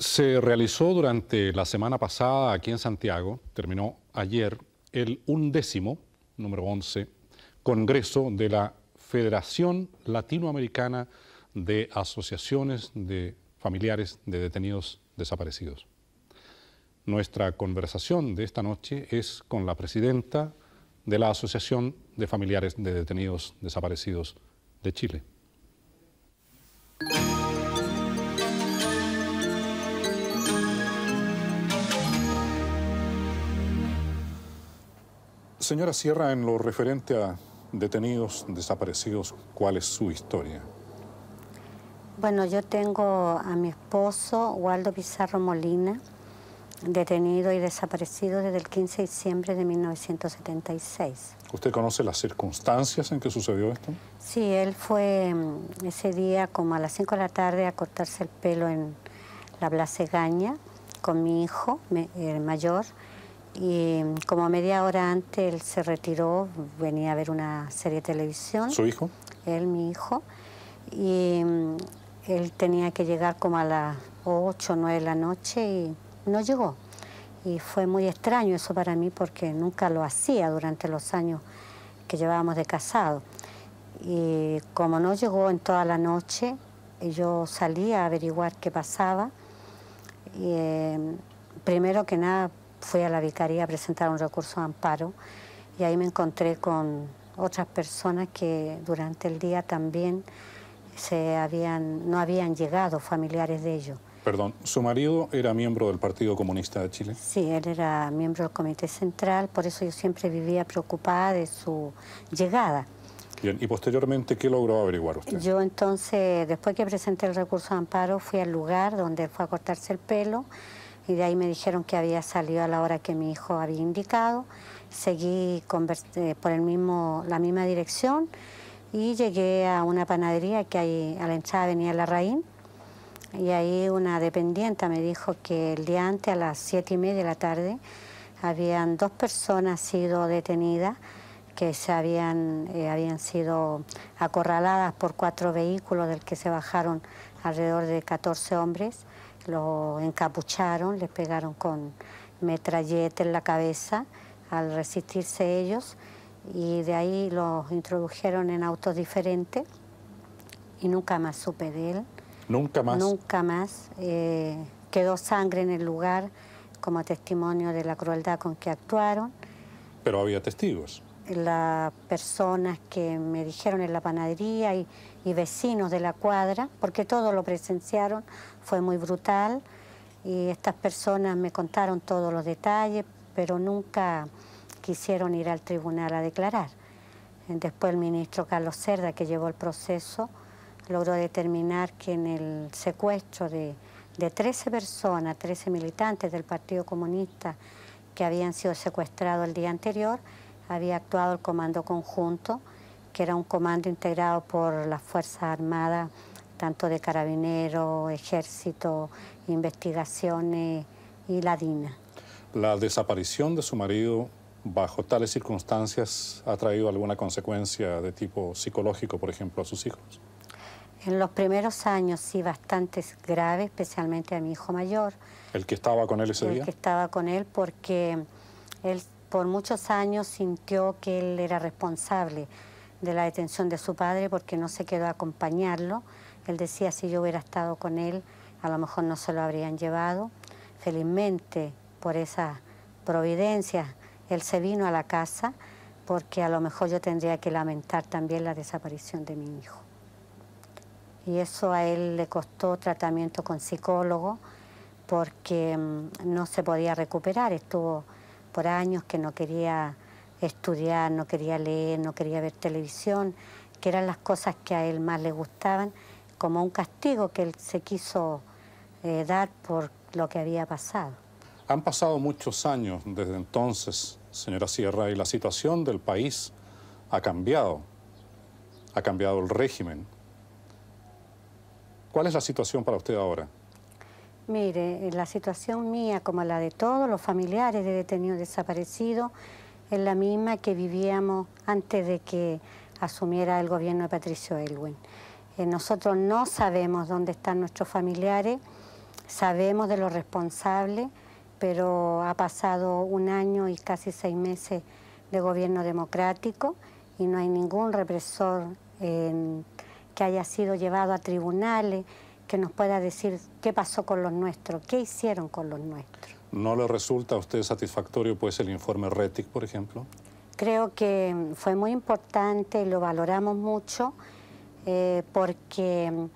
Se realizó durante la semana pasada aquí en Santiago, terminó ayer, el 11º, número 11, Congreso de la Federación Latinoamericana de Asociaciones de Familiares de Detenidos Desaparecidos. Nuestra conversación de esta noche es con la presidenta de la Asociación de Familiares de Detenidos Desaparecidos de Chile. Señora Sierra, en lo referente a detenidos desaparecidos, ¿cuál es su historia? Bueno, yo tengo a mi esposo, Waldo Pizarro Molina, detenido y desaparecido desde el 15 de diciembre de 1976. ¿Usted conoce las circunstancias en que sucedió esto? Sí, él fue ese día como a las 5 de la tarde a cortarse el pelo en la Plaza Egaña con mi hijo mayor. Y como media hora antes él se retiró, venía a ver una serie de televisión. ¿Su hijo? Él, mi hijo. Y él tenía que llegar como a las 8 o 9 de la noche y no llegó. Y fue muy extraño eso para mí porque nunca lo hacía durante los años que llevábamos de casado. Y como no llegó en toda la noche, yo salí a averiguar qué pasaba. Y, primero que nada, fui a la vicaría a presentar un recurso de amparo y ahí me encontré con otras personas que durante el día también no habían llegado familiares de ellos. Perdón, ¿su marido era miembro del Partido Comunista de Chile? Sí, él era miembro del Comité Central, por eso yo siempre vivía preocupada de su llegada. Bien, y posteriormente, ¿qué logró averiguar usted? Yo entonces, después que presenté el recurso de amparo, fui al lugar donde fue a cortarse el pelo y de ahí me dijeron que había salido a la hora que mi hijo había indicado. Seguí por la misma dirección y llegué a una panadería que hay a la entrada venía Larraín. Y ahí una dependienta me dijo que el día antes, a las 7:30 de la tarde, habían 2 personas sido detenidas, que habían sido acorraladas por 4 vehículos del que se bajaron alrededor de 14 hombres. Lo encapucharon, les pegaron con metralleta en la cabeza al resistirse ellos y de ahí los introdujeron en autos diferentes y nunca más supe de él. ¿Nunca más? Nunca más. Quedó sangre en el lugar como testimonio de la crueldad con que actuaron. Pero había testigos. Las personas que me dijeron en la panadería y vecinos de la cuadra, porque todos lo presenciaron, fue muy brutal y estas personas me contaron todos los detalles, pero nunca quisieron ir al tribunal a declarar. Después el ministro Carlos Cerda, que llevó el proceso, logró determinar que en el secuestro de 13 personas, 13 militantes del Partido Comunista que habían sido secuestrados el día anterior, había actuado el Comando Conjunto, que era un comando integrado por las Fuerzas Armadas, tanto de Carabineros, Ejército, Investigaciones y la DINA. ¿La desaparición de su marido bajo tales circunstancias ha traído alguna consecuencia de tipo psicológico, por ejemplo, a sus hijos? En los primeros años sí, bastante grave, especialmente a mi hijo mayor. ¿El que estaba con él ese día? El que estaba con él porque él por muchos años sintió que él era responsable de la detención de su padre porque no se quedó a acompañarlo. Él decía, si yo hubiera estado con él, a lo mejor no se lo habrían llevado. Felizmente, por esa providencia, él se vino a la casa porque a lo mejor yo tendría que lamentar también la desaparición de mi hijo. Y eso a él le costó tratamiento con psicólogo porque no se podía recuperar. Estuvo por años que no quería estudiar, no quería leer, no quería ver televisión, que eran las cosas que a él más le gustaban, como un castigo que él se quiso dar por lo que había pasado. Han pasado muchos años desde entonces, señora Sierra, y la situación del país ha cambiado el régimen. ¿Cuál es la situación para usted ahora? Mire, la situación mía, como la de todos los familiares de detenidos desaparecidos, es la misma que vivíamos antes de que asumiera el gobierno de Patricio Aylwin. Nosotros no sabemos dónde están nuestros familiares, sabemos de los responsables, pero ha pasado 1 año y casi 6 meses de gobierno democrático y no hay ningún represor que haya sido llevado a tribunales que nos pueda decir qué pasó con los nuestros, qué hicieron con los nuestros. ¿No le resulta a usted satisfactorio pues el informe Rettig, por ejemplo? Creo que fue muy importante y lo valoramos mucho porque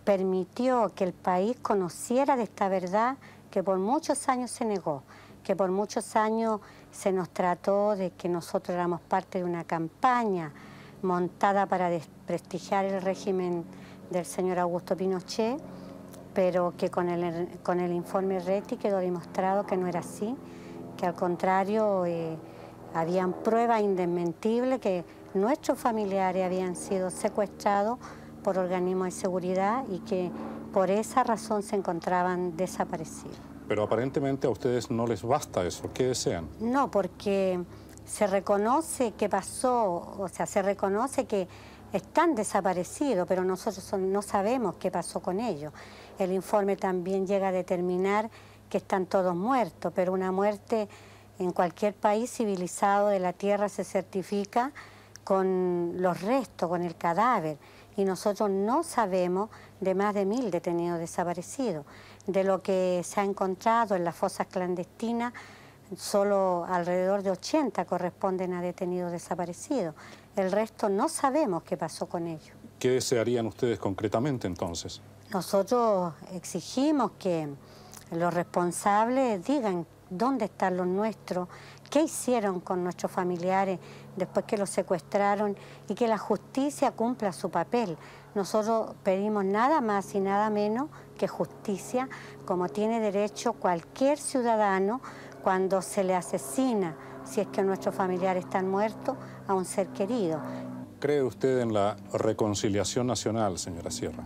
permitió que el país conociera de esta verdad que por muchos años se negó, que por muchos años se nos trató de que nosotros éramos parte de una campaña montada para desprestigiar el régimen del señor Augusto Pinochet, pero que con el informe Rettig quedó demostrado que no era así, que al contrario habían pruebas indesmentibles que nuestros familiares habían sido secuestrados por organismos de seguridad y que por esa razón se encontraban desaparecidos. Pero aparentemente a ustedes no les basta eso. ¿Qué desean? No, porque se reconoce que pasó, o sea, se reconoce que están desaparecidos, pero nosotros no sabemos qué pasó con ellos. El informe también llega a determinar que están todos muertos, pero una muerte en cualquier país civilizado de la Tierra se certifica con los restos, con el cadáver. Y nosotros no sabemos de más de 1000 detenidos desaparecidos. De lo que se ha encontrado en las fosas clandestinas, solo alrededor de 80 corresponden a detenidos desaparecidos. El resto no sabemos qué pasó con ellos. ¿Qué desearían ustedes concretamente entonces? Nosotros exigimos que los responsables digan dónde están los nuestros, qué hicieron con nuestros familiares después que los secuestraron y que la justicia cumpla su papel. Nosotros pedimos nada más y nada menos que justicia, como tiene derecho cualquier ciudadano cuando se le asesina, si es que nuestros familiares están muertos, a un ser querido. ¿Cree usted en la reconciliación nacional, señora Sierra?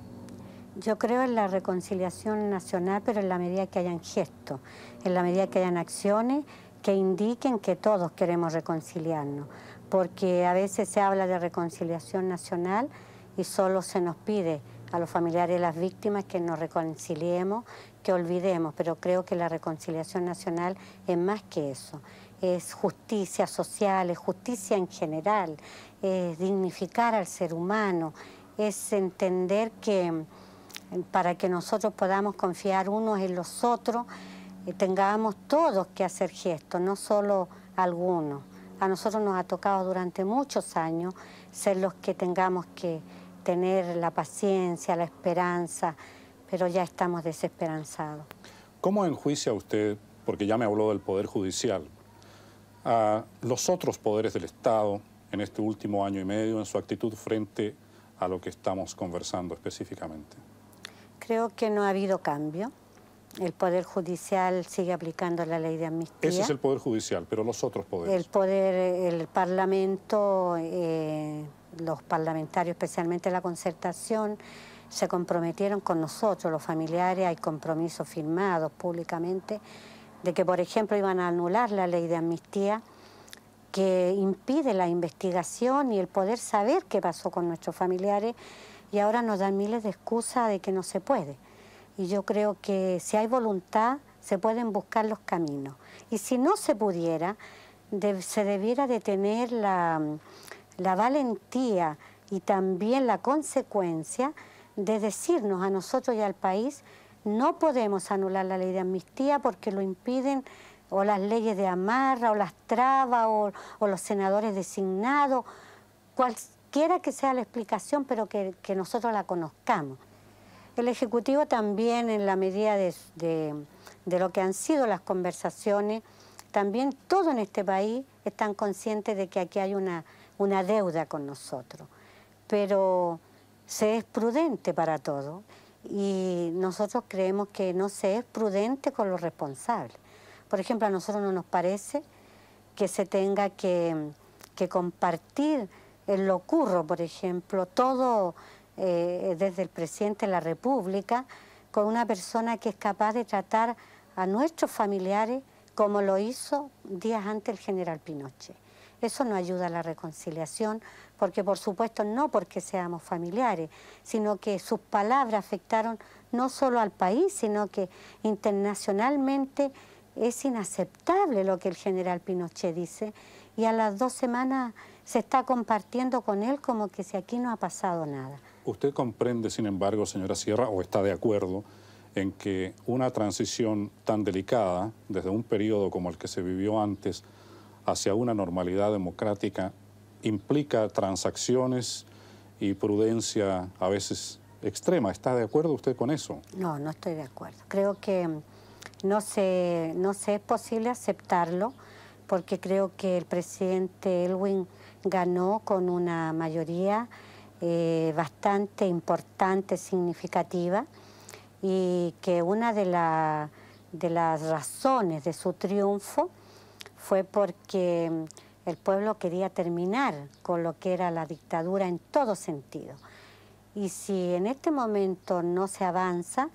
Yo creo en la reconciliación nacional, pero en la medida que hayan gestos, en la medida que hayan acciones que indiquen que todos queremos reconciliarnos, porque a veces se habla de reconciliación nacional y solo se nos pide a los familiares de las víctimas que nos reconciliemos, que olvidemos, pero creo que la reconciliación nacional es más que eso. Es justicia social, es justicia en general, es dignificar al ser humano, es entender que para que nosotros podamos confiar unos en los otros, tengamos todos que hacer gestos, no solo algunos. A nosotros nos ha tocado durante muchos años ser los que tengamos que tener la paciencia, la esperanza, pero ya estamos desesperanzados. ¿Cómo enjuicia usted, porque ya me habló del Poder Judicial, a los otros poderes del Estado en este último año y medio en su actitud frente a lo que estamos conversando específicamente? Creo que no ha habido cambio. El Poder Judicial sigue aplicando la ley de amnistía. Ese es el Poder Judicial, pero los otros poderes. El Parlamento, los parlamentarios, especialmente la Concertación, se comprometieron con nosotros, los familiares, hay compromisos firmados públicamente de que, por ejemplo, iban a anular la ley de amnistía que impide la investigación y el poder saber qué pasó con nuestros familiares, y ahora nos dan miles de excusas de que no se puede. Y yo creo que si hay voluntad, se pueden buscar los caminos. Y si no se pudiera, se debiera de tener la valentía y también la consecuencia de decirnos a nosotros y al país: no podemos anular la ley de amnistía porque lo impiden o las leyes de amarra o las trabas o los senadores designados, cualquiera que sea la explicación, pero que nosotros la conozcamos. El Ejecutivo también, en la medida de lo que han sido las conversaciones, también todos en este país están conscientes de que aquí hay una deuda con nosotros, pero se es prudente para todo y nosotros creemos que no se es prudente con los responsables. Por ejemplo, a nosotros no nos parece que se tenga que compartir en lo ocurro, por ejemplo, todo desde el presidente de la República, con una persona que es capaz de tratar a nuestros familiares como lo hizo días antes el general Pinochet. Eso no ayuda a la reconciliación, porque por supuesto no porque seamos familiares, sino que sus palabras afectaron no solo al país, sino que internacionalmente es inaceptable lo que el general Pinochet dice, y a las 2 semanas se está compartiendo con él como que si aquí no ha pasado nada. ¿Usted comprende, sin embargo, señora Sierra, o está de acuerdo en que una transición tan delicada, desde un periodo como el que se vivió antes, hacia una normalidad democrática, implica transacciones y prudencia a veces extrema? ¿Está de acuerdo usted con eso? No, no estoy de acuerdo. Creo que no es posible aceptarlo, porque creo que el presidente Elwin ganó con una mayoría bastante importante, significativa, y que una de las razones de su triunfo fue porque el pueblo quería terminar con lo que era la dictadura en todo sentido. Y si en este momento no se avanza,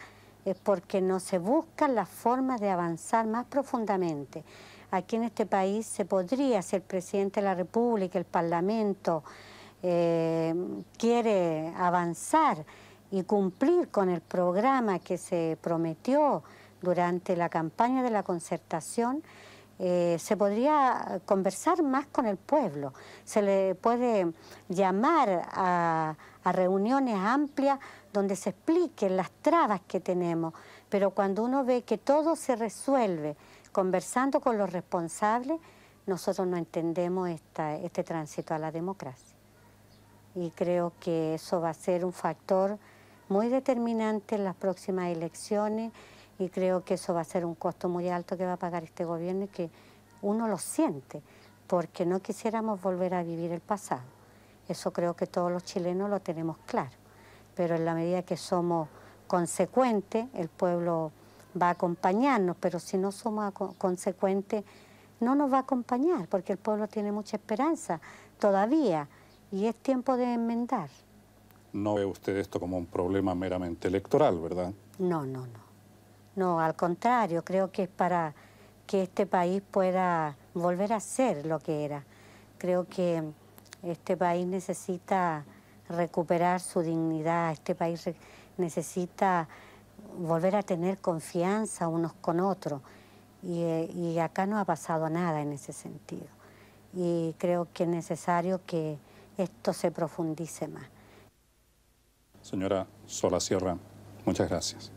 es porque no se buscan las formas de avanzar más profundamente. Aquí en este país se podría, si el presidente de la República, el Parlamento, quiere avanzar y cumplir con el programa que se prometió durante la campaña de la concertación, se podría conversar más con el pueblo, se le puede llamar a reuniones amplias donde se expliquen las trabas que tenemos, pero cuando uno ve que todo se resuelve conversando con los responsables, nosotros no entendemos este tránsito a la democracia. Y creo que eso va a ser un factor muy determinante en las próximas elecciones, y creo que eso va a ser un costo muy alto que va a pagar este gobierno y que uno lo siente, porque no quisiéramos volver a vivir el pasado. Eso creo que todos los chilenos lo tenemos claro, pero en la medida que somos consecuentes, el pueblo va a acompañarnos, pero si no somos consecuentes, no nos va a acompañar, porque el pueblo tiene mucha esperanza todavía y es tiempo de enmendar. No ve usted esto como un problema meramente electoral, ¿verdad? No, no, no. No, al contrario, creo que es para que este país pueda volver a ser lo que era. Creo que este país necesita recuperar su dignidad, este país necesita volver a tener confianza unos con otros, y acá no ha pasado nada en ese sentido. Y creo que es necesario que esto se profundice más. Señora Sola Sierra, muchas gracias.